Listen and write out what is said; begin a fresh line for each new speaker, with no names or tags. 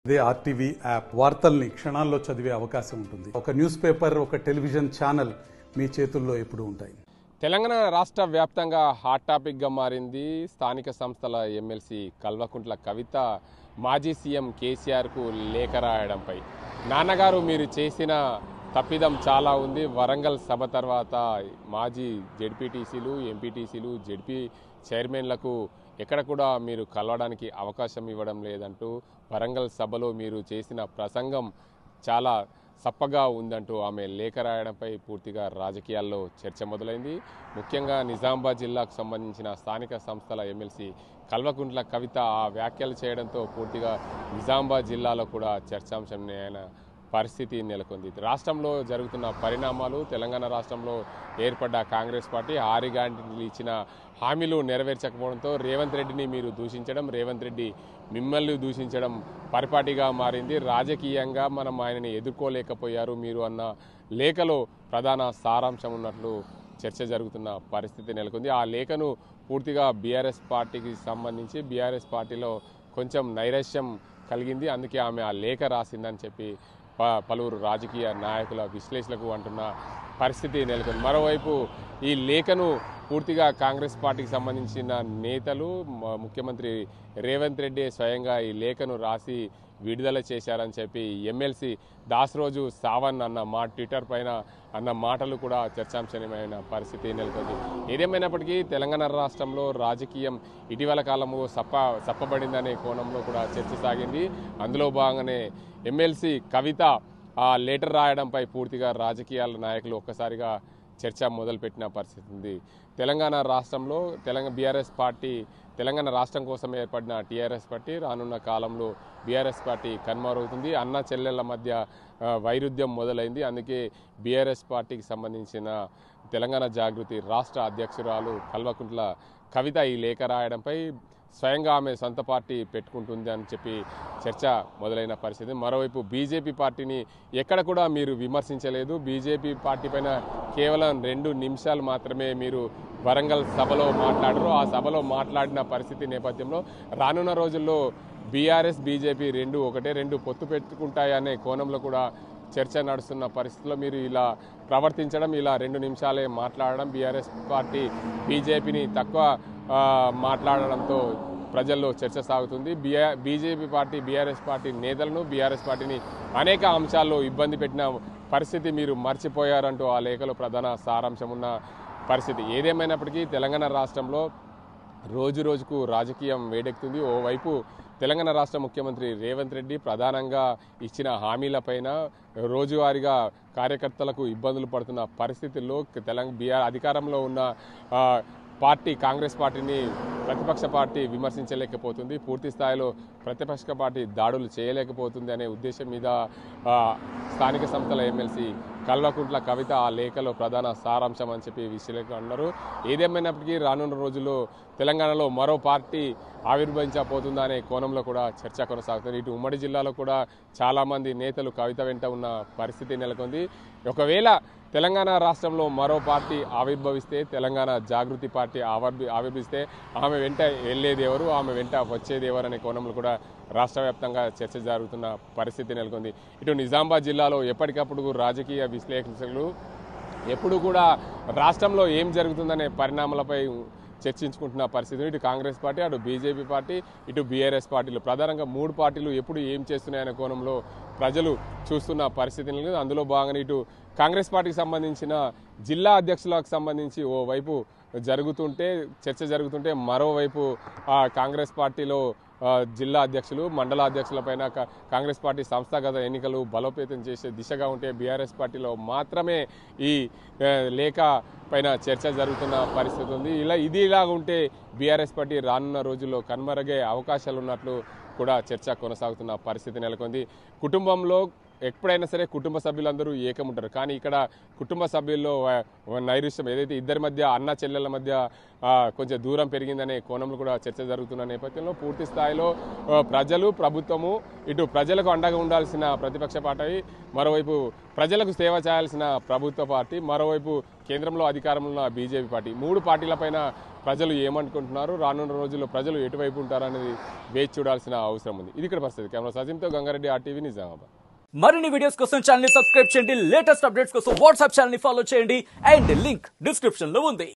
ఇదే RTV app వార్తల్ని క్షణాల్లో చదివే అవకాశం ఉంటుంది. ఒక న్యూస్ పేపర్, ఒక టెలివిజన్ ఛానల్ మీ చేతుల్లో ఎప్పుడూ ఉంటాయి.
తెలంగాణ రాష్ట్ర వ్యాప్తంగా హాట్ టాపిక్గా మారింది స్థానిక సంస్థల ఎమ్మెల్సీ కల్వకుంట్ల కవిత మాజీ సీఎం కేసీఆర్కు లేఖ రాయడంపై. నాన్నగారు మీరు చేసిన తప్పిదం చాలా ఉంది. వరంగల్ సభ తర్వాత మాజీ జెడ్పీటీసీలు, ఎంపీటీసీలు, జెడ్పీ చైర్మన్లకు ఎక్కడ కూడా మీరు కలవడానికి అవకాశం ఇవ్వడం లేదంటూ వరంగల్ సభలో మీరు చేసిన ప్రసంగం చాలా సప్పగా ఉందంటూ ఆమె లేఖ రాయడంపై పూర్తిగా రాజకీయాల్లో చర్చ మొదలైంది. ముఖ్యంగా నిజామాబాద్ జిల్లాకు సంబంధించిన స్థానిక సంస్థల ఎమ్మెల్సీ కల్వకుంట్ల కవిత ఆ వ్యాఖ్యలు చేయడంతో పూర్తిగా నిజామాబాద్ జిల్లాలో కూడా చర్చాంశమైన పరిస్థితి నెలకొంది. రాష్ట్రంలో జరుగుతున్న పరిణామాలు, తెలంగాణ రాష్ట్రంలో ఏర్పడ్డ కాంగ్రెస్ పార్టీ 6 గ్యారెంటీలు ఇచ్చిన హామీలు నెరవేర్చకపోవడంతో రేవంత్ రెడ్డిని మీరు దూషించడం, రేవంత్ రెడ్డి మిమ్మల్ని దూషించడం పరిపాటిగా మారింది. రాజకీయంగా మనం ఆయనని ఎదుర్కోలేకపోయారు మీరు అన్న లేఖలో ప్రధాన సారాంశం ఉన్నట్లు చర్చ జరుగుతున్న పరిస్థితి నెలకొంది. ఆ లేఖను పూర్తిగా బీఆర్ఎస్ పార్టీకి సంబంధించి బీఆర్ఎస్ పార్టీలో కొంచెం నైరాశ్యం కలిగింది. అందుకే ఆమె ఆ లేఖ రాసిందని చెప్పి పలువురు రాజకీయ నాయకుల విశ్లేషకులకు అంటున్న పరిస్థితి నెలకొంది. మరోవైపు ఈ లేఖను పూర్తిగా కాంగ్రెస్ పార్టీకి సంబంధించిన నేతలు, ముఖ్యమంత్రి రేవంత్ రెడ్డి స్వయంగా ఈ లేఖను రాసి విడుదల చేశారని చెప్పి ఎమ్మెల్సీ దాసరోజు సావన్ అన్న ట్విట్టర్ పైన అన్న మాటలు కూడా చర్చాంశమైన పరిస్థితి నెలకొంది. ఏదేమైనప్పటికీ తెలంగాణ రాష్ట్రంలో రాజకీయం ఇటీవల కాలంలో సప్పబడిందనే కోణంలో కూడా చర్చ సాగింది. అందులో భాగంగానే ఎమ్మెల్సీ కవిత ఆ లెటర్ రాయడంపై పూర్తిగా రాజకీయాల నాయకులు ఒక్కసారిగా చర్చ మొదలుపెట్టిన పరిస్థితి ఉంది. తెలంగాణ రాష్ట్రంలో బీఆర్ఎస్ పార్టీ, తెలంగాణ రాష్ట్రం కోసం ఏర్పడిన టీఆర్ఎస్ పార్టీ రానున్న కాలంలో బీఆర్ఎస్ పార్టీ కనుమరుగవుతుంది. అన్న చెల్లెళ్ల మధ్య వైరుధ్యం మొదలైంది. అందుకే బీఆర్ఎస్ పార్టీకి సంబంధించిన తెలంగాణ జాగృతి రాష్ట్ర అధ్యక్షురాలు కల్వకుంట్ల కవిత ఈ లేఖ రాయడంపై స్వయంగా ఆమె సొంత పార్టీ పెట్టుకుంటుంది అని చెప్పి చర్చ మొదలైన పరిస్థితి. మరోవైపు బీజేపీ పార్టీని ఎక్కడ కూడా మీరు విమర్శించలేదు. బీజేపీ పార్టీ పైన కేవలం 2 నిమిషాలు మాత్రమే మీరు వరంగల్ సభలో మాట్లాడారు. ఆ సభలో మాట్లాడిన పరిస్థితి నేపథ్యంలో రానున్న రోజుల్లో బీఆర్ఎస్ బీజేపీ రెండు పొత్తు పెట్టుకుంటాయనే కోణంలో కూడా చర్చ నడుస్తున్న పరిస్థితుల్లో మీరు ఇలా ప్రవర్తించడం, ఇలా 2 నిమిషాలే మాట్లాడడం, బీఆర్ఎస్ పార్టీ బీజేపీని తక్కువ మాట్లాడడంతో ప్రజల్లో చర్చ సాగుతుంది. బీజేపీ పార్టీ బీఆర్ఎస్ పార్టీ నేతలను, బీఆర్ఎస్ పార్టీని అనేక అంశాల్లో ఇబ్బంది పెట్టిన పరిస్థితి మీరు మర్చిపోయారంటూ ఆ లేఖలో ప్రధాన సారాంశం ఉన్న పరిస్థితి. ఏదేమైనప్పటికీ తెలంగాణ రాష్ట్రంలో రోజు రోజుకు రాజకీయం వేడెక్కుతుంది. ఓవైపు తెలంగాణ రాష్ట్ర ముఖ్యమంత్రి రేవంత్ రెడ్డి ప్రధానంగా ఇచ్చిన హామీలపైన రోజువారీగా కార్యకర్తలకు ఇబ్బందులు పడుతున్న పరిస్థితుల్లో అధికారంలో ఉన్న పార్టీ కాంగ్రెస్ పార్టీని ప్రతిపక్ష పార్టీ విమర్శించలేకపోతుంది. పూర్తి స్థాయిలో ప్రతిపక్ష పార్టీ దాడులు చేయలేకపోతుంది అనే ఉద్దేశం మీద స్థానిక సంస్థల ఎమ్మెల్సీ కల్వకుంట్ల కవిత ఆ లేఖలో ప్రధాన సారాంశం అని చెప్పి విశ్లేషకులు అన్నారు. ఏదేమైనప్పటికీ రానున్న రోజుల్లో తెలంగాణలో మరో పార్టీ ఆవిర్భవించబోతుందా అనే కోణంలో కూడా చర్చ కొనసాగుతుంది. ఇటు ఉమ్మడి జిల్లాలో కూడా చాలామంది నేతలు కవిత వెంట ఉన్న పరిస్థితి నెలకొంది. ఒకవేళ తెలంగాణ రాష్ట్రంలో మరో పార్టీ ఆవిర్భవిస్తే, తెలంగాణ జాగృతి పార్టీ ఆవిర్భవిస్తే ఆమె వెంట వెళ్ళేది ఎవరు, ఆమె వెంట వచ్చేది ఎవరు అనే కోణంలో కూడా రాష్ట్ర వ్యాప్తంగా చర్చ జరుగుతున్న పరిస్థితి నెలకొంది. ఇటు నిజామాబాద్ జిల్లాలో ఎప్పటికప్పుడు రాజకీయ విశ్లేషకులు ఎప్పుడు కూడా రాష్ట్రంలో ఏం జరుగుతుందనే పరిణామాలపై చర్చించుకుంటున్న పరిస్థితి. ఇటు కాంగ్రెస్ పార్టీ, అటు బీజేపీ పార్టీ, ఇటు బీఆర్ఎస్ పార్టీలు, ప్రధానంగా 3 పార్టీలు ఎప్పుడు ఏం చేస్తున్నాయనే కోణంలో ప్రజలు చూస్తున్న పరిస్థితి. అందులో భాగంగా ఇటు కాంగ్రెస్ పార్టీకి సంబంధించిన జిల్లా అధ్యక్షులకు సంబంధించి ఓవైపు చర్చ జరుగుతుంటే మరోవైపు కాంగ్రెస్ పార్టీలో జిల్లా అధ్యక్షులు, మండల అధ్యక్షులపైన కాంగ్రెస్ పార్టీ సంస్థాగత ఎన్నికలు బలోపేతం చేసే దిశగా ఉంటే బీఆర్ఎస్ పార్టీలో మాత్రమే ఈ లేఖ పైన చర్చ జరుగుతున్న పరిస్థితి ఉంది. ఇదిలా ఉంటే బీఆర్ఎస్ పార్టీ రానున్న రోజుల్లో కనుమరుగే అవకాశాలు ఉన్నట్లు కూడా చర్చ కొనసాగుతున్న పరిస్థితి నెలకొంది. కుటుంబంలో ఎప్పుడైనా సరే కుటుంబ సభ్యులందరూ ఏకముంటారు. కానీ ఇక్కడ కుటుంబ సభ్యుల్లో నైరుష్యం ఏదైతే ఇద్దరి మధ్య అన్న చెల్లెల మధ్య కొంచెం దూరం పెరిగిందనే కోణంలో కూడా చర్చ జరుగుతున్న నేపథ్యంలో పూర్తి స్థాయిలో ప్రజలు, ప్రభుత్వము ఇటు ప్రజలకు అండగా ఉండాల్సిన ప్రతిపక్ష పార్టీ, మరోవైపు ప్రజలకు సేవ చేయాల్సిన ప్రభుత్వ పార్టీ, మరోవైపు కేంద్రంలో అధికారంలో ఉన్న బీజేపీ పార్టీ, 3 పార్టీలపైన ప్రజలు ఏమనుకుంటున్నారు, రానున్న రోజుల్లో ప్రజలు ఎటువైపు ఉంటారనేది వేచి చూడాల్సిన అవసరం ఉంది. ఇది ఇక్కడ పరిస్థితి. కెమెరా సజింతో గంగారెడ్డి, RTV, నిజామాబాద్.
మరిన్ని వీడియోస్ కోసం ఛానల్ ని సబ్స్క్రైబ్ చేయండి. లేటెస్ట్ అప్డేట్స్ కోసం వాట్సాప్ ఛానల్ ని ఫాలో చేయండి. అండ్ లింక్ డిస్క్రిప్షన్ లో ఉంది.